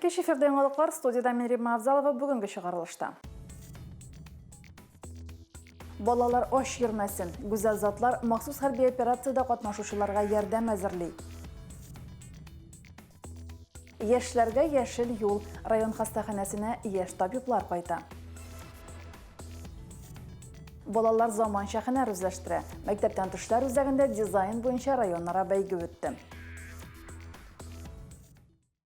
Кеш эфирден олықлар, студияда мен Римма Авзалова бүгінгі шығарылышта. Балалар ош ермәсін. Güzel затлар махсус хәрби операцияда катнашучыларга ярдәм әзерлей. Яшьләргә яшел юл. Район хастаханәсенә яшь табиблар кайта. Балалар заманча һөнәр үзләштерә. Мәктәптән төшләр үзәгендә дизайн буенча районнара бәйге үтте.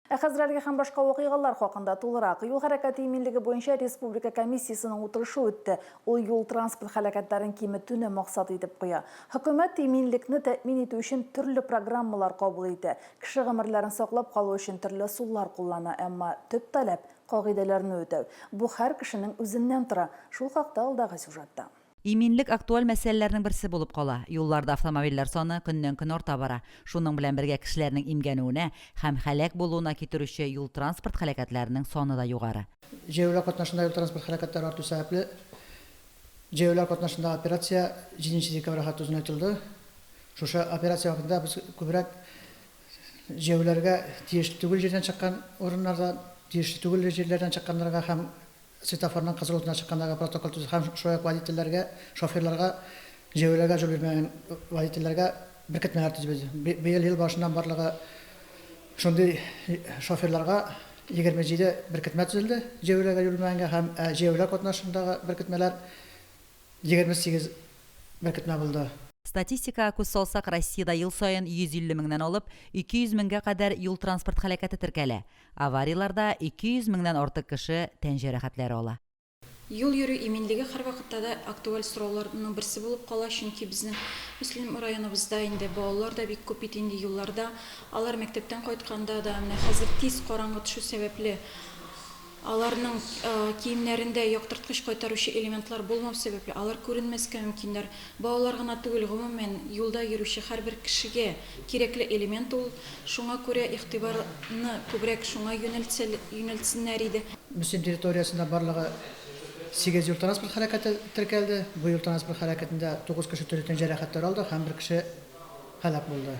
Хәзерләргә һәм башка вакыйгалар хакында тулырак юл хәрәкәте иминлеге буенча республика комиссиясының утырышы үтте. Ул юл транспорт һәлакәтләрен киметүне максат итеп куя. Хөкүмәт иминлекне тәэмин итү өчен төрле программалар кабул итә. Кеше гомерләрен саклап калу өчен төрле суллар куллана, әмма төп таләп кагыйдәләрне үтәү. Бу һәр кешенең үзеннән тора. Шул хакта алдагы сюжетта. Иминлек актуаль мәсьәләләрнең берсе булып кала. Юлларда автомобильләр саны көннән-көн арта бара. Шуның белән бергә кешеләрнең имгәнүенә һәм һәлак булуына китерүче юл транспорт һәлакәтләренең саны да югары. Җәяүләр катнашында юл транспорт һәлакәтләре арту сәбәпле җәяүләр катнашында операция 7 декабрьгә тузынытылды. Шушы операция вакытында без күбрәк җәяүләргә тиешле түгел җирдән чыккан урыннарда, тиешле түгел җирләрдән чыкканнарга һәм светофорның кызыл утына чыккандагы протокол төзү һәм шуяк водительләргә, шоферларга, җәяүләргә җул бирмәгән водительләргә беркетмәләр төзебез. Быел ел башыннан барлыгы шундый шоферларга 27 беркетмә төзелде, җәяүләргә җул бирмәгәнгә һәм җәяүләр катнашындагы беркетмәләр 28 беркетмә булды. Статистикага күз салсак, Россиядә ел саен 150 меңнән алып 200 меңгә кадәр юл транспорт һәлакәте теркәлә. Аварияларда 200 меңнән артык кеше тән җәрәхәтләре ала. Юл йөрү иминлеге һәр вакытта да актуаль сорауларның берсе булып кала, чөнки безнең Мөслим районыбызда инде балалар да бик күп инде юлларда. Алар мәктәптән кайтканда да менә хәзер тиз караңгы төшү сәбәпле аларның киемнәрендә яктырткыч кайтаручы элементлар булмау сәбәпле алар күренмәскә мөмкиннәр. Балалар гына түгел, гомумән юлда йөрүче һәрбер кешегә кирәкле элемент ул. Шуңа күрә игътибарны күбрәк шуңа юнәлтсеннәр иде. Мөслим территориясында барлыгы 8 юл транспорт һәлакәте теркәлде. Бу юл транспорт һәлакәтендә 9 кеше төрле җәрәхәтләр алды һәм 1 кеше һәлак булды.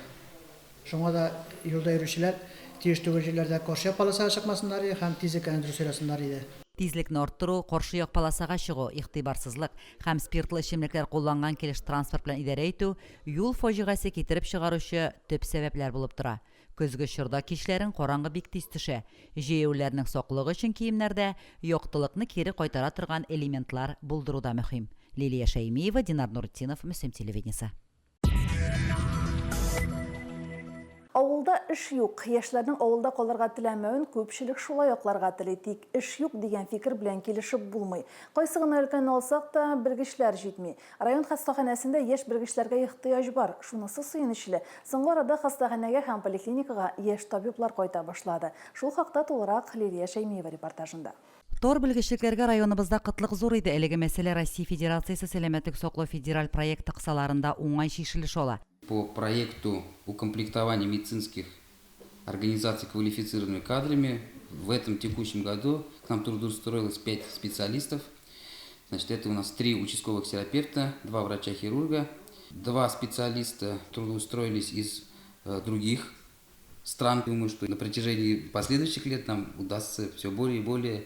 Шуңа да юлда йөрүчеләр тиеш түгел җирләрдә каршы полосага чыкмасыннар һәм тизлекне дөресәләсеннәр иде. Тизлекне арттыру, каршы як полосага чыгу, игътибарсызлык һәм спиртлы эчемлекләр кулланган килеш транспорт белән идарә итү юл фаҗигase китереп чыгаручы төп сәбәпләр булып тора. Көзге чорда кичләрен караңгы бик тиз төшә. Җәяүләрнең саклыгы өчен киемнәрдә яктылыкны кире кайтара торган элементлар булдыру да мөһим. Лилия Шәймиева, Динар Нуртдинов, Мөслим телевидениесе. Авылда эш юк. Яшьләрнең авылда калырга теләмәвен күпчелек шулай якларга тели, тик эш юк дигән фикер белән килешеп булмый. Кайсы гына өлкәнне алсак та белгечләр җитми. Район хастаханәсендә яшь белгечләргә ихтыяҗ бар. Шунысы сөенечле. Соңгы арада хастаханәгә һәм поликлиникага яшь табиблар кайта башлады. Шул хакта тулырак Лилия Шәймиева репортажында. Тор белгечлекләргә районыбызда кытлык зур иде. Әлеге мәсьәлә Россия Федерациясе сәламәтлек саклау федераль проекты кысаларында уңай чишелеш ала. По проекту укомплектования медицинских организаций квалифицированными кадрами в этом текущем году к нам трудоустроилось 5 специалистов. Значит, это у нас 3 участковых терапевта, 2 врача-хирурга, 2 специалиста трудоустроились из других стран. Думаю, что на протяжении последующих лет нам удастся все более и более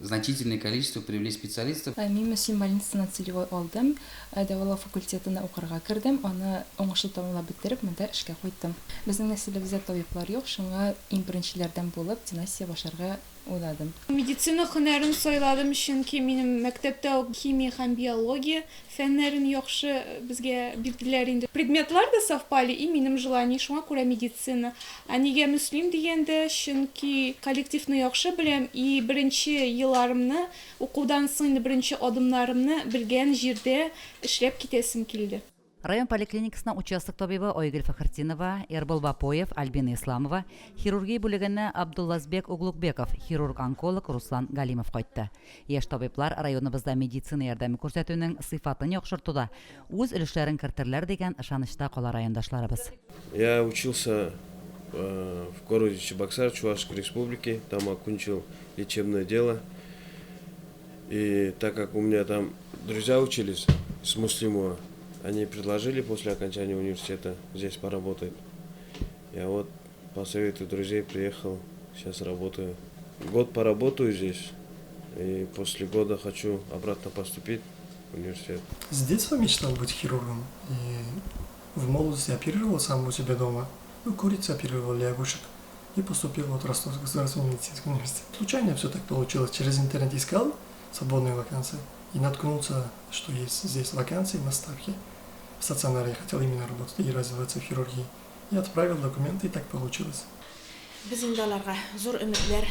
значительное количество привлечь специалистов. Мин Мөслим больницасына целевой алдым. Дәвалау факультетына укырга кирдем. Аны уңышлы тәмамлап бетереп, монда эшкә кайттым. Безнең нәселебездә табиблар юк, шуңа иң беренчеләрдән булып династия башларга уйладым. Медицина һөнәрен сайладым, чөнки минем мәктәптә химия һәм биология фәннәрен яхшы безгә бирделәр инде. Предметлар да совпали, и минем желание шуңа күрә медицина. Нигә Мөслим дигәндә, чөнки коллективны яхшы беләм, и беренче елларымны, укудан соң беренче адымнарымны белгән җирдә эшләп китәсем килде. Район поликлиникасына участок табибы Ойгөл Фәхретдинова, Эрбол Бапоев, Альбина Исламова, хирургия бүлегенә Абдуллазбек Углукбеков, хирург-онколог Руслан Галимов кайтты. Яшь табиблар районыбызда медицина ярдәме күрсәтүнең сыйфатын яхшыртуда, үз өлешләрен кертерләр дигән ышанычта кала райондашларыбыз. Я учился в городе Чебоксар, Чувашской республики, там окончил лечебное дело. И так как у меня там друзья учились с Муслимова, они предложили после окончания университета здесь поработать. Я вот по совету друзей приехал Сейчас работаю. Год поработаю здесь. И после года хочу обратно поступить в университет. С детства мечтал быть хирургом. И в молодости оперировал сам у себя дома. Ну, куриц оперировал, лягушек. И поступил в Ростовский государственный медицинский университет. Случайно все так получилось. Через интернет искал свободные вакансии. И наткнулся, что есть здесь вакансии на ставке. В стационаре я хотел именно работать и развиваться в хирургии. И отправил документы, и так получилось. Biz indi alarga zor ümitler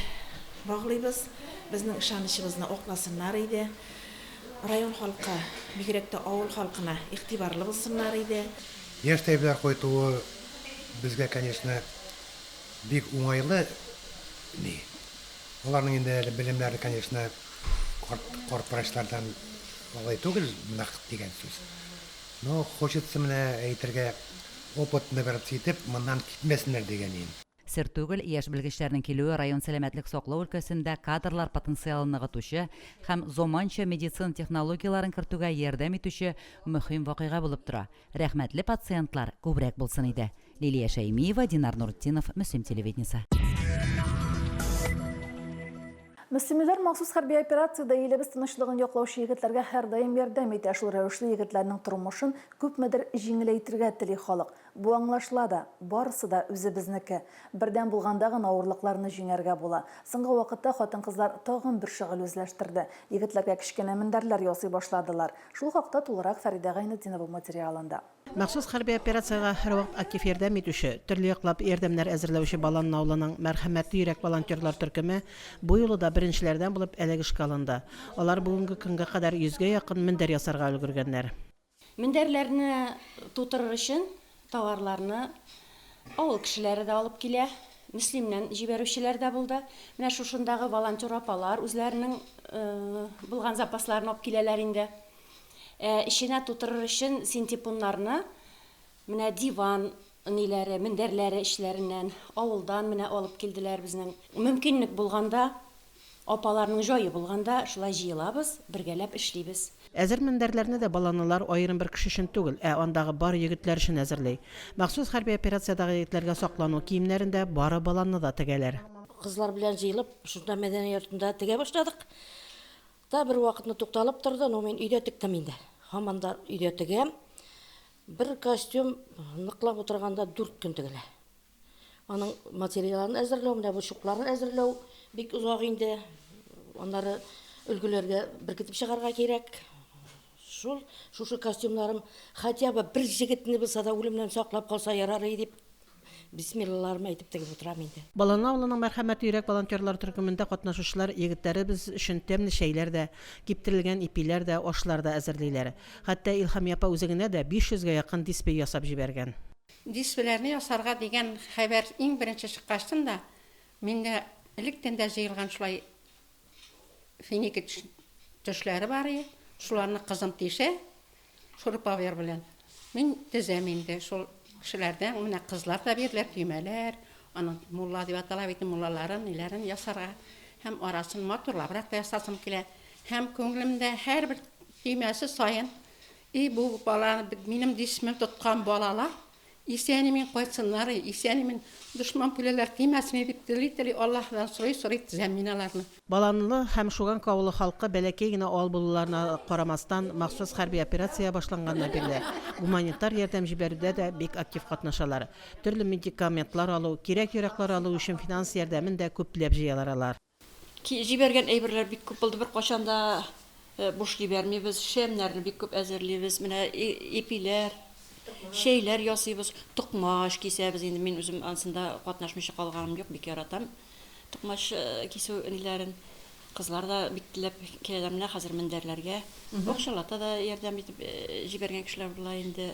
bağlıyız. Bizning ishonishimizni oqlasinlar edi. Rayon xalqi, bigrakda avul xalqina ig'tiborli bo'lsinlar edi. Яштәйләр кайтуы безгә, конечно, бик уңайлы. Аларның инде белемнәре, конечно, карт врачлардан алай түгел, нәкъ дигән сүз. Но хочется менә әйтергә, опыт нәбәрәт итеп, моннан китмәсеннәр дигән идем. Сер түгел, яшь белгечләрнең килүе район сәламәтлек саклау өлкәсендә кадрлар потенциалын ныгытучы һәм заманча медицина технологияларын кертүгә ярдәм итүче мөһим вакыйга булып тора. Рәхмәтле пациентлар күбрәк булсын иде. Лилия Шәймиева, Динар Нуртдинов, Мөслим телевидениесе. Мөслимләр махсус хәрби операциядә илебез тынычлыгын яклаучы егетләргә һәрдаим ярдәм итә. Шул рәвешле егетләрнең тормышын күпмедер җиңеләйтергә тели халык. Бу аңлашыла да, барысы да үзебезнеке. Бердән булганда гына авырлыкларны җиңәргә була. Соңгы вакытта хатын-кызлар тагын бер шөгыль үзләштерде. Егетләргә кичкенә мендәрләр ясый башладылар. Шул хакта тулырак Фәридә Гайнетдинова материалында. Махсус хәрби операциягә һәрвакыт актив ярдәм итүче, төрле яклап ярдәмнәр әзерләүче Балан авылының мәрхәмәтле йөрәк волонтерлар төркеме бу юлы да беренчеләрдән булып элегешкә алынды. Алар бүгенге көнгә кадәр 100гә якын мендәр ясарга өлгергәннәр. Мендәрләрне тутырыр өчен товарларны авыл кешеләре дә алып килә, Мөслимнән җибәрүчеләр дә булды. Менә шушындагы волонтер апалар үзләренең булган запасларын алып киләләр инде. Ишенә тутырыр өчен синтепоннарны менә диван ниләре, мендәрләре эшләреннән авылдан менә алып килделәр безнең. Мөмкинлек булганда, апаларның җае булганда шулай җыелабыз, бергәләп эшлибез. Әзер мендәрләрне дә баланылар аерым бер кеше өчен түгел, андагы бар егетләр өчен әзерләй. Махсус хәрби операциядагы егетләргә саклану киемнәрендә бары баланны да тегәләр. Кызлар белән җыелып, шунда мәдәни йортында тегә башладык. Та бер вакытны тукталып торды, но мен өйдә тектем инде. Һаман да өйдә тегәм. Бер костюм ныклап утырганда 4 көн тегелә. Аның материалын әзерләү, менә бу чукларын әзерләү бик узак инде. Аннары өлгеләргә беркетеп чыгарга кирәк. Шушы костюмнарым хотя бы бер җегетне булса да үлемнән саклап калса ярар дип бисмиллаларымны әйтеп тегеп утырам инде. Балан авылының мәрхәмәтле йөрәк волонтерлар төркемендә катнашучылар егетләребез өчен тәмле чәйләр дә, киптерелгән ипиләр дә, ашлар да әзерлиләр. Хәтта Илһам япа үзегенә дә 500гә якын дисплей ясап җибәргән. Дисплейләрне ясарга дигән хәбәр иң беренче чыккачтан да миндә электән дә җыелган шулай финики төшләре бар иде. Шуларны кызым тишә, шурпавер белән. Мин тезәм инде шул кешеләрдән, менә кызлар да бирделәр төймәләр, аның мулла дип атала бит муллаларын, ниләрен ясарга һәм арасын матурлабрак та ясасым килә. Һәм күңелемдә һәрбер төймәсе саен бу бала минем дисмем тоткан балалар исәнемен кайтсыннар, исәнемен дошман пүләләр тимәсен дип тели Аллаһтан сорый тизәминаларны. Баланлы һәм Шуган авылы халкы бәләкәй генә авыл булуларына карамастан махсус хәрби операция башланганнан бирле гуманитар ярдәм җибәрүдә дә бик актив катнашалар. Төрле медикаментлар алу, кирәк яраклар алу өчен финанс ярдәмен дә күпләп җыялар алар. Җибәргән әйберләр бик күп булды, бер кашанда буш җибәрмибез, шәмнәрне бик күп әзерлибез, менә ипиләр, şeyler ясыйбыз, тукмаш кисәбез. Инде мин үзем ансында катнашмыйча калганым юк, бик яратам. Тукмаш кисү ниләрен кызлар да бик теләп киләләр менә хәзер мендәрләргә. Акчалата да ярдәм итеп җибәргән кешеләр була инде.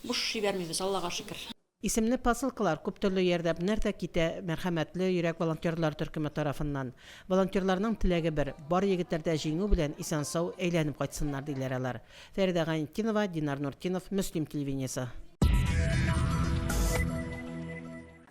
Буш җибәрмибез, Аллага шөкер. Исемле посылкалар күп төрле ярдәмнәр дә китә мәрхәмәтле йөрәк волонтерлар төркеме тарафыннан. Волонтерларның теләге бер, бар егетләрдә җиңү белән исән-сау әйләнеп кайтсыннар диләр алар. Фәридә Гайнетдинова, Динар Нуртдинов, Мөслим телевидениесе.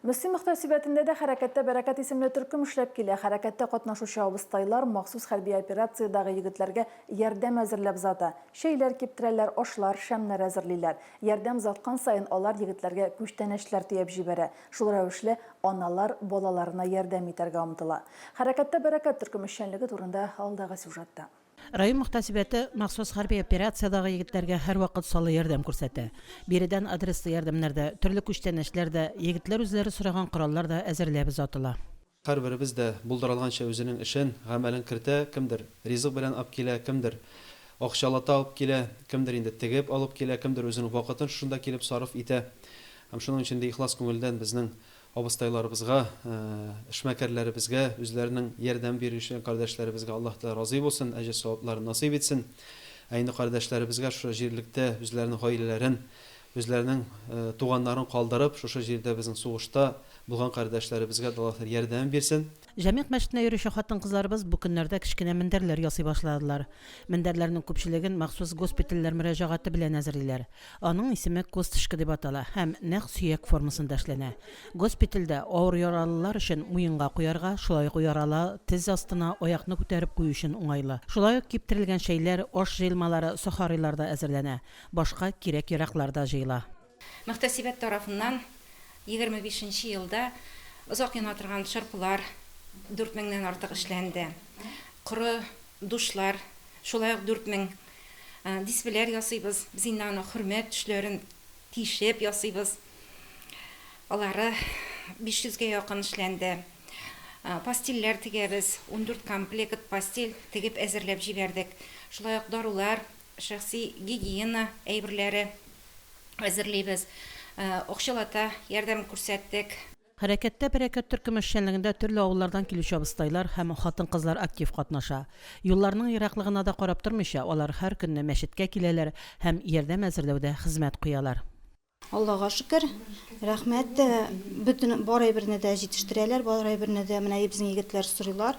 Мөслим мөхтәсибәтендә дә хәрәкәттә бәрәкәт исемле төркем эшләп килә. Хәрәкәттә катнашучы абыстайлар махсус хәрби операциядагы егетләргә ярдәм әзерләп зата. Шәйләр киптерәләр, ашлар, шәмнәр әзерлиләр. Ярдәм заткан сайын алар егетләргә күчтәнәчләр төяп җибәрә. Шул рәвешле аналар балаларына ярдәм итәргә омтыла. Хәрәкәттә бәрәкәт төркем эшчәнлеге турында алдагы сюжетта. Район мөхтәсибәте махсус хәрби операциядагы егетләргә һәр вакыт салы ярдәм күрсәтә. Биредән адреслы ярдәмнәрдә, төрле күчтәнәчләрдә, егетләр үзләре сораган кораллар да әзерләп узатыла. Һәрберебез дә булдырылганча үзенең эшен, гамәлен кертә, кемдер ризык белән алып килә, кемдер акчалата алып килә, кемдер инде тегеп алып килә, кемдер үзенең вакытын шунда килеп сарыф итә. Һәм шуның өчен дә ихлас күңелдән безнең абыстайларыбызга, эшмәкәрләребезгә, үзләренең ярдәм бирүче кардәшләребезгә Аллаһ Тәгалә разый булсын, әҗр-савапларын насыйп итсен. Әйне кардәшләребезгә шушы җирлектә үзләренең гаиләләрен, үзләренең туганнарын калдырып, шушы җирдә безнең сугышта булган кардәшләребезгә Аллаһ ярдәм бирсен. Җәмигъ мәчетенә йөрүче хатын-кызларыбыз бу көннәрдә кичкенә мендәрләр ясый башладылар. Мендәрләрнең күпчелеген махсус госпитальләр мөрәҗәгате белән әзерлиләр. Аның исеме костышкы дип атала һәм нәкъ сөяк формасында эшләнә. Госпитальдә авыр яралылар өчен муенга куярга, шулай ук ярала тез астына аякны күтәреп кую өчен уңайлы. Шулай ук киптерелгән шәйләр, аш җыелмалары сахариларда әзерләнә. Башка кирәк-яраклар да җыела. Мөхтәсибәт тарафыннан 25 елда озак яна торган шырпылар 4000-нән артык эшләнде. Коры душлар, шулай ук 4000 дисплейләр ясыйбыз. Без инде аны хөрмәт төшләрен тишеп ясыйбыз. Алары 500-гә якын эшләнде. Пастилләр тегәбез, 14 комплект пастиль тегеп әзерләп җибәрдек. Шулай ук дарулар, шәхси гигиена әйберләре әзерлибез. Акчалата ярдәм күрсәттек. Хәрәкәттә бәрәкәт төркем эшчәнлегендә төрле авыллардан килүче абыстайлар һәм хатын-кызлар актив катнаша. Юлларның ераклыгына да карап тормыйча, алар һәр көнне мәчеткә киләләр һәм ярдәм әзерләүдә хезмәт куялар. Аллага шөкер, рәхмәт. Бүтән барай берне дә җитештерәләр, барай берне дә менә безнең егетләр сорыйлар.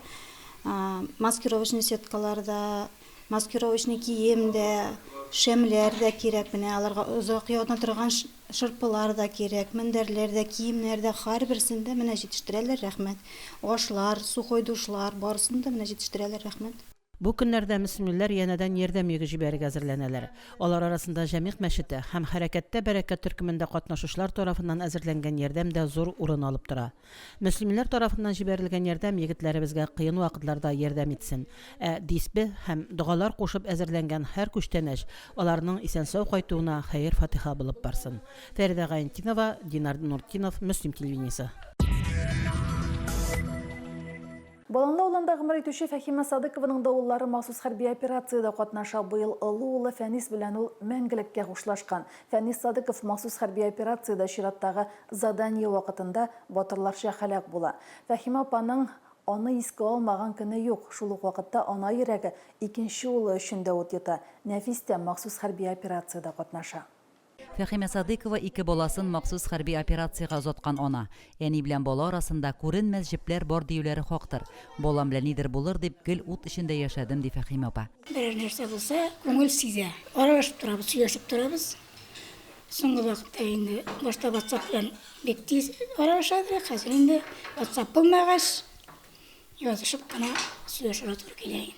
Маскировочный сеткаларда, маскировочный киемдә, шәмләр дә кирәк, менә аларга озак ятна торган шырпылар да кирәк, мендәрләр дә, киемнәр дә, һәрберсендә менә җитештерәләр, рәхмәт. Ашлар, сухой душлар, барысында менә җитештерәләр, рәхмәт. Бу көннәрдә мөселманнар янәдән ярдәм йөге җибәрергә әзерләнәләр. Алар арасында Җәмигъ мәчете һәм хәрәкәттә бәрәкәт төркемендә катнашучылар тарафыннан әзерләнгән ярдәм дә зур урын алып тора. Мөселманнар тарафыннан җибәрелгән ярдәм егетләребезгә кыен вакытларда ярдәм итсен. Диспе һәм дугалар кушып әзерләнгән һәр күчтәнәш аларның исән-сау кайтуына хәер-фатиха булып барсын. Фәридә Гаентинова, Динар Нуртинов, Мөслим телевидениесе. Баланлы уланда гомер итүче Фәхимә Садыкованың да уллары махсус хәрби операциядә катнаша. Быел олы улы Фәнис белән ул мәңгелеккә хушлашкан. Фәнис Садыков махсус хәрби операциядә чираттагы задание вакытында батырларча һәлак була. Фәхимә апаның аны искә алмаган көне юк. Шул ук вакытта ана йөрәге икенче улы өчен дә ут йота. Нәфис тә махсус хәрби операциядә катнаша. Фәхимә Садыкова 2 баласын махсус хәрби операциягә озаткан ана. Әни белән бала арасында күренмәс җепләр бар диюләре хактыр. Балам белән нидер булыр дип гел ут эчендә яшәдем ди Фәхимә апа. Бер нәрсә булса, күңел сизә. Аралашып торабыз, сөйләшеп торабыз. Соңгы вакытта инде башта WhatsApp белән бик тиз аралашабыз. Хәзер инде WhatsApp булмагач, язышып кына сөйләшергә туры килә инде.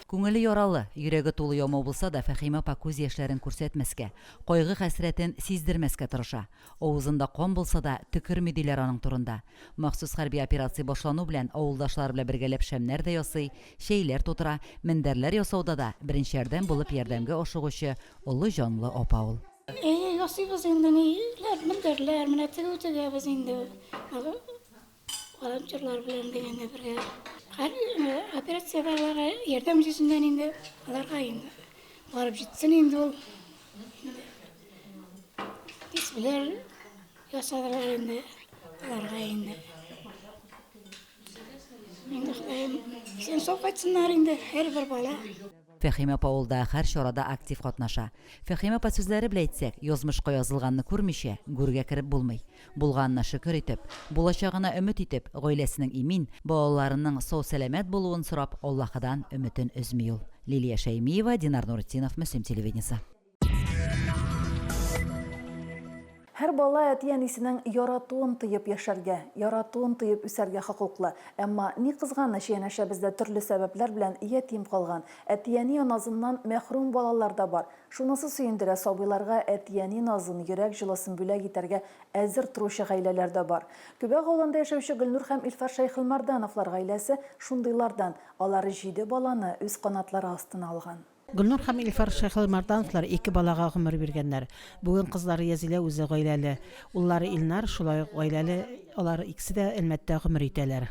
Күңеле яралы, йөрәге тулы ямау булса да Фәхимә апа күз яшьләрен күрсәтмәскә, кайгы хәсрәтен сиздермәскә тырыша. Авызында кан булса да төкерми диләр аның турында. Махсус хәрби операция башлану белән авылдашлар белән бергәләп шәмнәр дә ясый, шәйләр тутыра, мендәрләр ясауда да беренче ярдәм булып ярдәмгә ашыгучы олы җанлы апа ул. Ясыйбыз инде ниләр, мендәрләр, менә тегәбез инде. Волонтерлар белән дигәндә бергә. Операцияларга ярдәм итүсеннән инде аларга инде барып җитсен инде ул. Дисплейләр ясадылар инде аларга инде. Инде Ходаем сен сау кайтсыннар инде һәрбер бала. Фәхимә апа ул да һәр чарада актив катнаша. Фәхимә апа сүзләре белән әйтсәк, язмышка язылганны күрмичә, гүргә кереп булмый. Булганына шөкер итеп, булачагына өмет итеп, гаиләсенең имин, балаларының сау-сәламәт булуын сорап, Аллаһыдан өметен өзми ул. Лилия Шәймиева, Динар Нуртинов, Мөслим телевидениесе. Һәр бала әти-әнисенең яратуын тыйып яшәргә, яратуын тыйып үсәргә хокуклы. Әмма ни кызганыч, янәшә бездә төрле сәбәпләр белән ятим калган, әти-әни назыннан мәхрүм балалар да бар. Шунысы сөендерә, сабыйларга әти-әни назын, йөрәк җылысын бүләк итәргә әзер торучы гаиләләр дә бар. Күбәк авылында яшәүче Гөлнур һәм Илфар Шәйхелмардановлар гаиләсе шундыйлардан. Алар 7 баланы үз канатлары астына алган. Гөлнур һәм Илфар Шәйхелмардановлар 2 балага гомер биргәннәр. Бүген кызлары Язилә үзе гаиләле. Уллары Илнар шулай ук гаиләле. Алар икесе дә Әлмәттә гомер итәләр.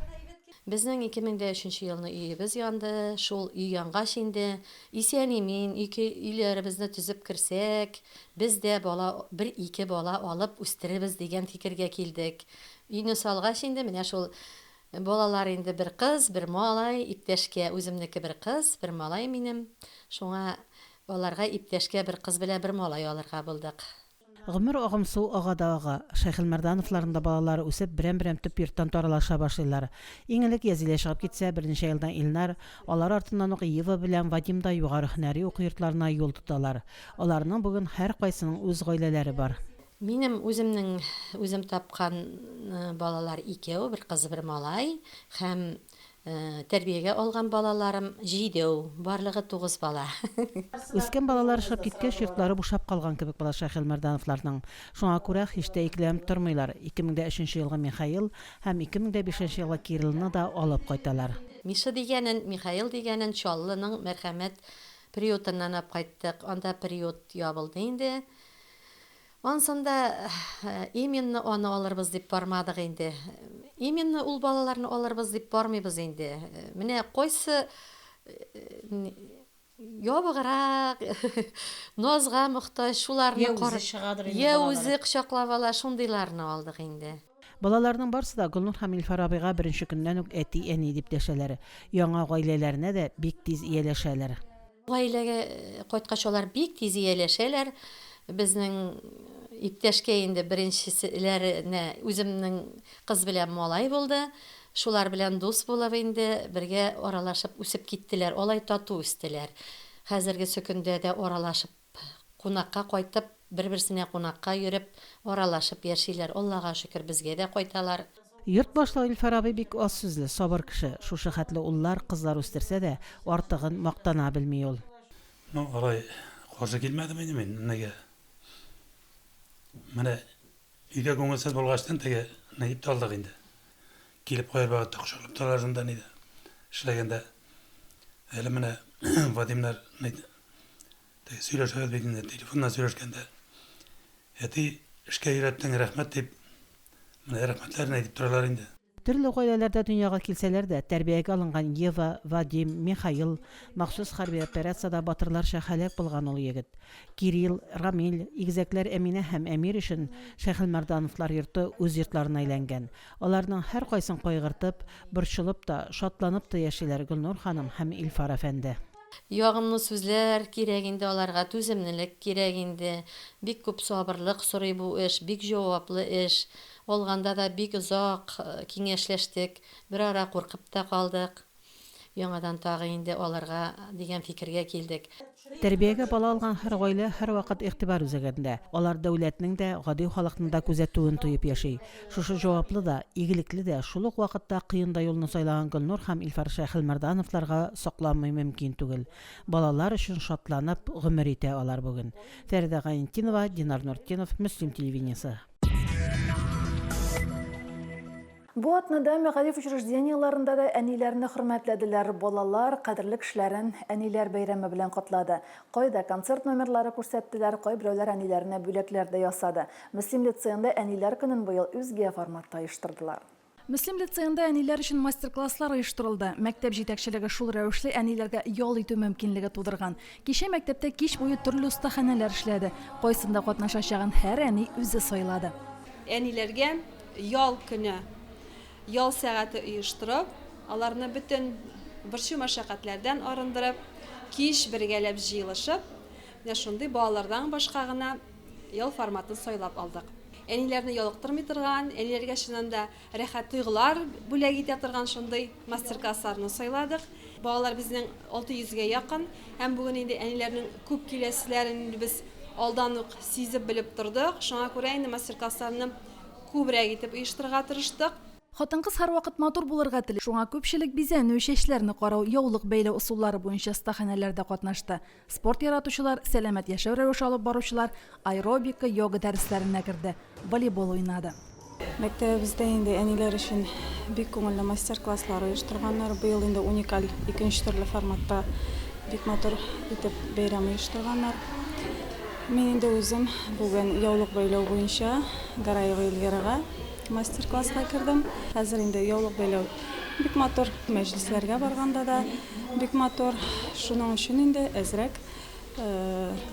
Безнең 2003 елны өебез янды, шул өй янгач инде, исән-имин өйләребезне төзеп керсәк, без дә бала, 1-2 бала алып үстеребез дигән фикергә килдек. Өйне салгач инде менә шул балалар инде 1 кыз, 1 малай, иптәшкә үземнеке 1 кыз, 1 малай минем. Шуңа аларга иптәшкә 1 кыз белән 1 малай алырга булдык. Гомер агымсу агадага Шәйхелмардановларында балалары үсеп берәм-берәм төп йорттан таралаша башлыйлар. Иң элек Язилә чыгып китсә, берничә елдан Илнар, алар артыннан ук Ева белән Вадим да югары һөнәри уку йортларына юл тоталар. Аларның бүген һәр кайсының үз гаиләләре бар. Минем үзем тапкан балалар 2, 1 кыз, 1 малай, һәм тәрбиягә алган балаларым 7, барлыгы 9 бала. Үскән балалар чыгып киткәч, йортлары бушап калган кебек була Шәйхелмардановларның. Шуңа күрә һич тә икеләнеп тормыйлар. 2003 елгы Михаил һәм 2005 елгы Кириллны да алып кайталар. Миша дигәнен, Михаил дигәнен Чаллының мәрхәмәт приютыннан алып кайттык. Анда приют ябылды инде. Ансында именно аны алырбыз дип бармадык инде. Именно ул балаларны алырбыз дип бармыйбыз инде. Менә койсы ябыграк, назга мохтаҗ, шуларны карап, я үзе кочаклап ала, шундыйларны алдык инде. Балаларның барысы да Гөлнур һәм Илфар абыйга беренче көннән үк әти-әни дип дәшәләр. Яңа гаиләләренә дә бик тиз ияләшәләр. Гаиләгә кайткач алар бик тиз ияләшәләр. Безнең иптәшкә инде беренчеләренә үземнең кыз белән малай булды. Шулар белән дус булып инде бергә аралашып үсеп киттеләр. Алай тату үстеләр. Хәзерге сөкендә дә аралашып, кунакка кайтып, бер-берсенә кунакка йөреп, аралашып яшиләр. Аллага шөкер, безгә дә кайталар. Йорт башлыгы Илфар абый бик аз сүзле, сабыр кеше. Шушы хәтле уллар, кызлар үстерсә дә, артыгын мактана белми ул. Алай каршы килмәдем инде мин нигә. Менә өйдә күңелсез булгачтан теге Наип талдык инде. Килеп куяр багы тохшылып талажында иде. Эшләгәндә әле менә Вадимнар теге сөйләшәбез бит инде, телефоннан сөйләшкәндә. Әти эшкә йөрәттең, рәхмәт дип. Менә рәхмәтләрне әйтеп торалар инде. Төрле гаиләләрдә дөньяга килсәләр дә, тәрбиягә алынган Ева, Вадим, Михаил, махсус хәрби операциядә батырларча һәлак булган ул егет. Кирилл, Рамил, игезәкләр Әминә һәм Әмир өчен Шәйхелмардановлар йорты үз йортларына әйләнгән. Аларның һәр кайсын кайгыртып, борчылып та, шатланып та яшиләр Гөлнур ханым һәм Илфар әфәнде. Ягымлы сүзләр кирәк инде аларга, түземлелек кирәк инде. Бик күп сабырлык сорый бу эш, бик җаваплы эш. Олганда да бик озак киңәшләштек, бер ара куркып та калдык. Яңадан тагы инде аларга дигән фикергә килдек. Тәрбиягә бала алган һәр гаилә һәр вакыт игътибар үзәгендә. Алар дәүләтнең дә, гади халыкның да күзәтүен тоеп яши. Шушы җаваплы да, игелекле дә, шул ук вакытта кыен да юлны сайлаган Гөлнур һәм Илфар Шәйхелмардановларга сакламый мөмкин түгел. Балалар өчен шатланып гомер итә алар бүген. Фәридә Гаентинова, Динар Нуртдинов, Мөслим телевидениесе. Бу атнада мәгариф учрежденияларында да әниләрне хөрмәтләделәр. Балалар кадерле кешеләрен әниләр бәйрәме белән котлады. Кайда концерт номерлары күрсәттеләр, кай берәүләр әниләренә бүләкләр дә ясады. Мөслим лицейында әниләр көнен быел үзгә форматта оештырдылар. Мөслим лицейында әниләр өчен мастер-класслар оештырылды. Мәктәп җитәкчелеге шул рәвешле әниләргә ял итү мөмкинлеге тудырган. Кичә мәктәптә кич буе төрле остаханәләр эшләде. Кайсында катнашачагын һәр әни үзе сайлады. Әниләргә ял көне, ял сәгате оештырып, аларны бөтен борчу мәшәкатьләрдән арындырып, кич бергәләп җыелышып, менә шундый балалардан башка гына ял форматын сайлап алдык. Әниләрне ялыктырмый торган, әниләргә чынында рәхәт туйгылар бүләк итә торган шундый мастер-классларны сайладык. Балалар безнең 600-гә якын, һәм бүген инде әниләрнең күп киләселәрен без алдан ук сизеп белеп тордык. Шуңа күрә инде мастер-классларны күбрәк итеп оештырырга тырыштык. Хатын-кыз һәр вакыт матур булырга тели. Шуңа күпчелек бизәнү чәчләрне карау, яулык бәйләү усуллары буенча стаханәләрдә катнашты. Спорт яратучылар, сәламәт яшәү рәвеше алып баручылар аэробика, йога дәресләренә керде. Волейбол уйнады. Мәктәбебездә инде әниләр өчен бик күңелле мастер-класслар оештырганнар. Быел инде уникаль икенче төрле форматта бик матур итеп бәйрәм оештырганнар. Мин инде үзем бүген яулык бәйләү буенча Гараева Эльвирага мастер-класска кердем. Хәзер инде яулык бәйләү бик матур, мәҗлесләргә барганда да бик матур. Шуның өчен инде әзрәк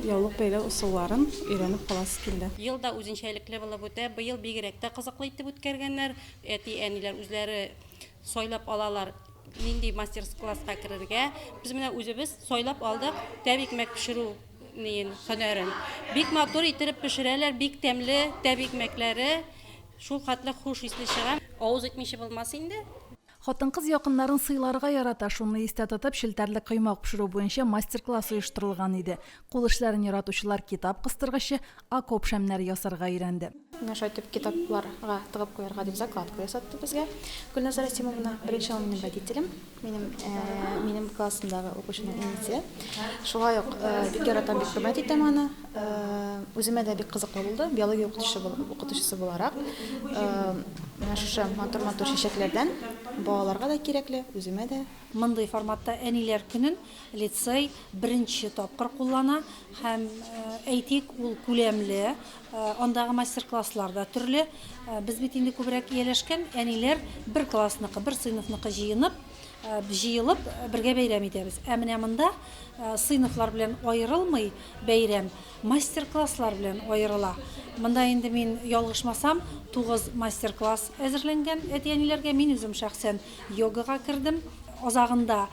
яулык бәйләү усулларын өйрәнеп каласы килде. Елда үзенчәлекле булып үтә, быел бигрәк тә кызыклы итеп үткәргәннәр. Әти-әниләр үзләре сойлап алалар, нинди мастер-класска керергә. Без менә үзебез сойлап алдык, тәбик мәк пешерү һөнәрен. Бик матур итеп пешерәләр, бик тәмле тәбик мәкләре. Шул хәтле хуш исле чыга. Авыз итмичә булмас инде. Хатын-кыз якыннарын сыйларга ярата, шуны истә тотып, шелтәрле коймак пешерү буенча мастер-класс оештырылган иде. Кул эшләрен яратучылар китап кыстыргычы, окоп шәмнәре ясарга өйрәнде. Менә шулай итеп китапларга тыгып куярга дип закладка ясатты безгә. Гөлназар Расимовна беренче минем водителем, минем классымдагы укучының инисе. Шулай ук бик яратам, бик хөрмәт итәм аны. Үземә дә бик кызыклы булды, биология укытучысы буларак. Менә шушы матур чәчәкләрдән балаларга да кирәкле, үземә дә. Мондый форматта әниләр көнен лицей беренче тапкыр куллана һәм әйтик, ул күләмле, андагы мастер-классларда төрле. Без бит инде күбрәк ияләшкән әниләр бер классныкы, бер сыйныфныкы җыелып бергә бәйрәм итәбез. Ә менә монда сыйныфлар белән аерылмый бәйрәм, мастер-класслар белән аерыла. Монда инде мин ялгышмасам 9 мастер-класс әзерләнгән әти-әниләргә. Мин үзем шәхсән йогага кердем. Азагында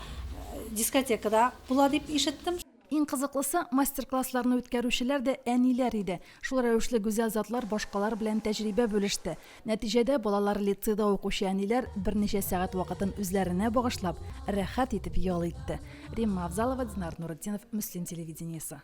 дискотекада була дип ишеттем. Иң кызыклысы, мастер-классларны үткәрүчеләр дә әниләр иде. Шул рәвешле гүзәл затлар башкалар белән тәҗрибә бөлеште. Нәтиҗәдә балалар лицейда укучы әниләр берничә сәгать вакытын үзләренә багышлап, рәхәт итеп ял итте. Римма Авзалова, Динар Нуретдинов, Мөслим телевидениесе.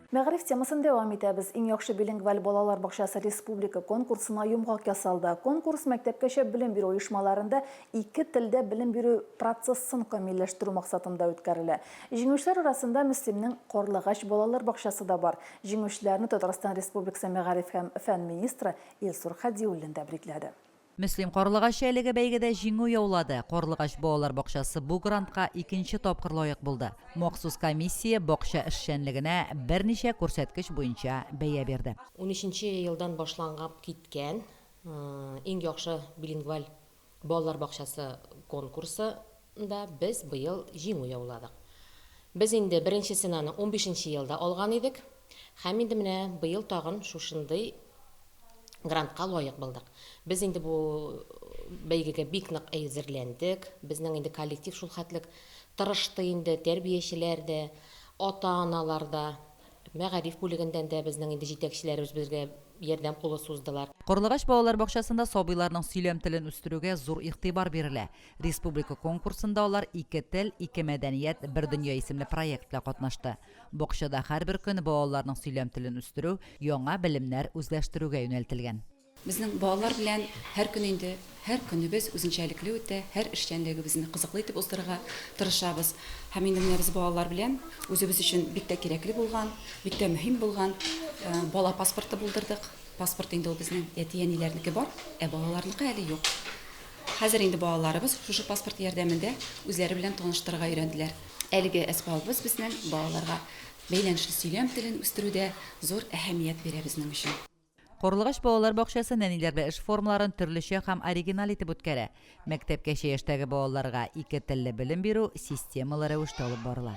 Мәгъриф темасын дәвам итәбез. Иң яхшы билингваль балалар бакчасы республика конкурсына йомгак ясалды. Конкурс мәктәпкәчә белем бирү оешмаларында 2 телдә белем бирү процессын камилләштерү максатында үткәрелә. Җиңүчеләр арасында Мөслимнең Карлыгач балалар бакчасы да бар. Җиңүчеләрне Татарстан Республикасы мәгъриф һәм фән министры Илсур Хадиуллин тәбрикләде. Мөслим Карлыгач әлеге бәйгедә җиңү яулады. Карлыгач балалар бакчасы бу грантка 2нче тапкыр лаек булды. Махсус комиссия бакча эшчәнлегенә берничә күрсәткеч буенча бәя бирде. 13нче елдан башланган киткән иң яхшы билингваль балалар бакчасы конкурсында без быел җиңү яуладык. Без инде беренчесен аны 15нче елда алган идек. Һәм инде менә быел тагын шушындый грантка лаек булдык. Без инде бу бәйгегә бик нык әзерләндек. Безнең инде коллектив шул хәтлек тырышты инде, тәрбиячеләр дә, ата-аналар да, мәгъриф бүлегендән дә безнең инде җитәкчеләребез безгә ярдәм кулы суздылар. Карлыгач балалар бакчасында сабыйларның сөйләм телен үстерүгә зур игътибар бирелә. Республика конкурсында алар 2 тел, 2 мәдәният, 1 дөнья исемле проект белән катнашты. Бакчада һәрбер көн балаларның сөйләм телен үстерү, яңа белемнәр үзләштерүгә юнәлтелгән. Безнең балалар белән һәр көнебез үзенчәлекле үтә, һәр эшчәнлегебезне кызыклы итеп уздырырга тырышабыз. Һәм инде менә без балалар белән үзебез өчен бик тә кирәкле булган, бик тә мөһим булган бала паспорты булдырдык. Паспорт инде ул безнең әти-әниләрнеке бар, балаларныкы әле юк. Хәзер инде балаларыбыз шушы паспорт ярдәмендә үзләре белән таныштырырга өйрәнделәр. Әлеге әсбабыбыз безнең балаларга бәйләнешле сөйләм телен үстерүдә зур әһәмият бирә безнең өчен. Карлыгач балалар бакчасы нәниләр белән эш формаларын төрлечә һәм оригинал итеп үткәрә. Мәктәпкәчә яшьтәге балаларга 2 телле белем бирү системалы рәвештә алып барыла.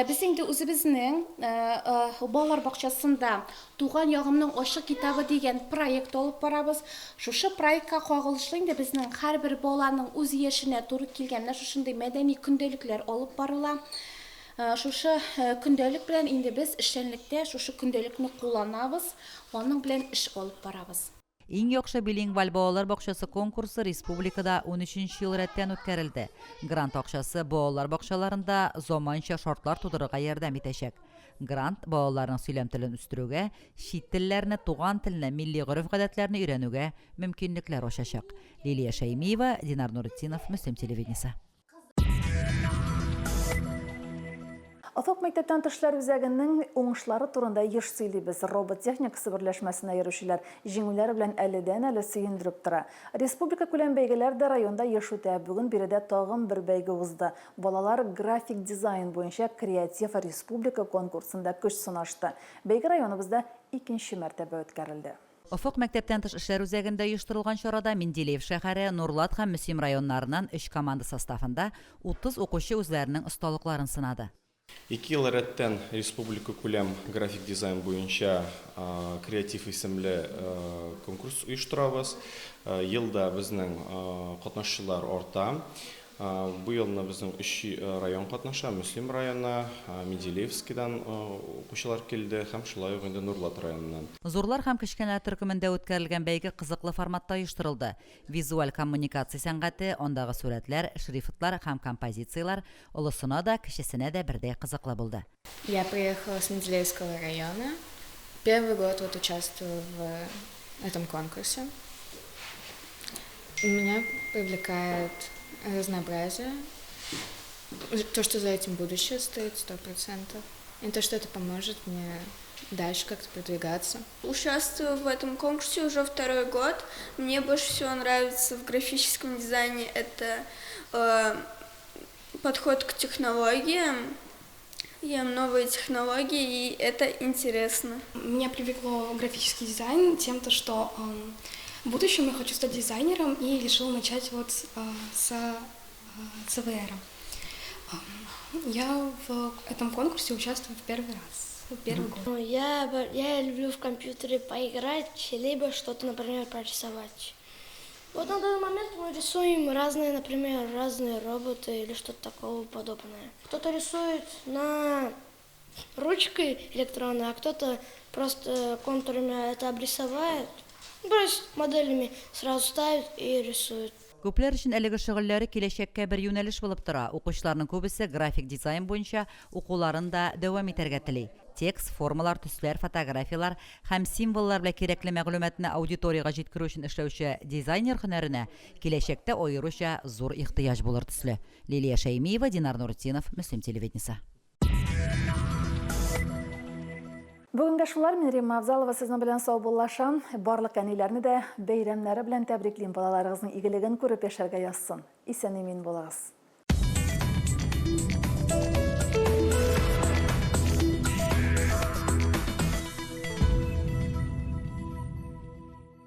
Без инде үзебезнең балалар бакчасында Туган ягымның ачык китабы дигән проект алып барабыз. Шушы проектка кагылышлы инде безнең һәрбер баланың үз яшенә туры килгән шушындый мәдәни көндәлекләр алып барыла. Шушы көндәлек белән инде без эшчәнлектә шушы көндөлекне кулланабыз, аның белән эш алып барабыз. Иң яхшы билингваль балалар бакчасы конкурсы республикада 13нче ел рәттән үткәрелде. Грант акчасы балалар бакчаларында заманча шартлар тудырырга ярдәм итәчәк. Грант балаларның сөйләм телен үстерүгә, чит телләрне, туган теленә, милли гореф-гадәтләрне өйрәнүгә мөмкинлекләр ачачак. Лилия Шаймиева, Динар Нурытдинов, Мөслим телевидениесе. Офык мәктәптән тешләр үзәгенең уңышлары турында еш сөйлибез. Робот техникасы берләшмәсенә йөрүчеләр җиңүләре белән әледән-әле сөендереп тора. Республика күләм бәйгеләр дә районда еш үтә. Бүген биредә тагын бер бәйге узды. Балалар график дизайн буенча креатив республика конкурсында көч сынашты. Бәйге районыбызда 2нче мәртәбә үткәрелде. Офык мәктәптән тыш эшләр үзәгендә оештырылган чарада Менделеев шәһәре, Нурлат һәм Мөслим районнарыннан 3 команда составында 30 укучы үзләренең осталыкларын сынады. 2 ел рәттән республика күләм график дизайн буенча креатив исемле конкурс оештырабыз. Елда безнең катнашчылар арта. Бу елны безнең 3 район катнаша. Мөслим районы, Менделеевскидан укучылар килде һәм шулай ук инде Нурлат районыннан. Зурлар һәм кечкенәләр төркемендә үткәрелгән бәйге кызыклы форматта оештырылды. Визуаль коммуникация сәнгате, андагы сурәтләр, шрифтлар һәм композициялар олысына да, кечесенә дә бердәй кызыклы булды. Я приехала с Менделеевского района. Первый год вот участвую в этом конкурсе. Меня привлекает разнообразие, то, что за этим будущее стоит 100%, и то, что это поможет мне дальше как-то продвигаться. Участвую в этом конкурсе уже 2-й год. Мне больше всего нравится в графическом дизайне это подход к технологиям. Новые технологии, и это интересно. Меня привлекло графический дизайн тем, что в будущем я хочу стать дизайнером и решила начать вот с ЦВР. Я в этом конкурсе участвую в первый раз, в первый год. Я люблю в компьютере поиграть, либо что-то, например, прорисовать. Вот на данный момент мы рисуем разные, например, разные роботы или что-то такого подобное. Кто-то рисует на ручкой электронной, а кто-то просто контурами это обрисовает. Просто моделями сразу ставит и рисует. Күпләр өчен әлеге шөгыльләре киләчәккә бер юнәлеш булып тора. Укучыларның күбесе график дизайн буенча укуларын да дәвам итәргә тели. Текст, формалар, төсләр, фотографиялар һәм символлар белән кирәкле мәгълүматны аудиториягә җиткерү өчен эшләүче дизайнер һөнәренә киләчәктә аеруча зур ихтыяҗ булыр төсле. Лилия Шаймиева, Динар Нурытдинов, Мөслим телевидениесе. Бүгенге шулар, мин Римма Авзалова сезнең белән сау буллашам. Барлык әниләрне дә бәйрәмнәре белән тәбриклим. Балаларыгызның игелеген күреп яшәргә язсын. Исән-имин булыгыз.